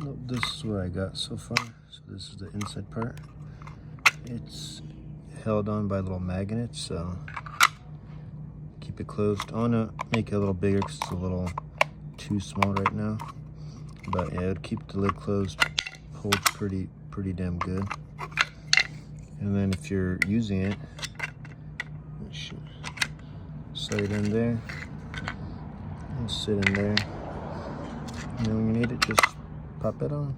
This is what I got so far. So this is the inside part. It's held on by little magnets, so keep it closed. I want to make it a little bigger because it's a little too small right now. But yeah, it would keep the lid closed. Holds pretty damn good. And then if you're using it, slide it in there and sit in there. And then when you need it, just pop it on.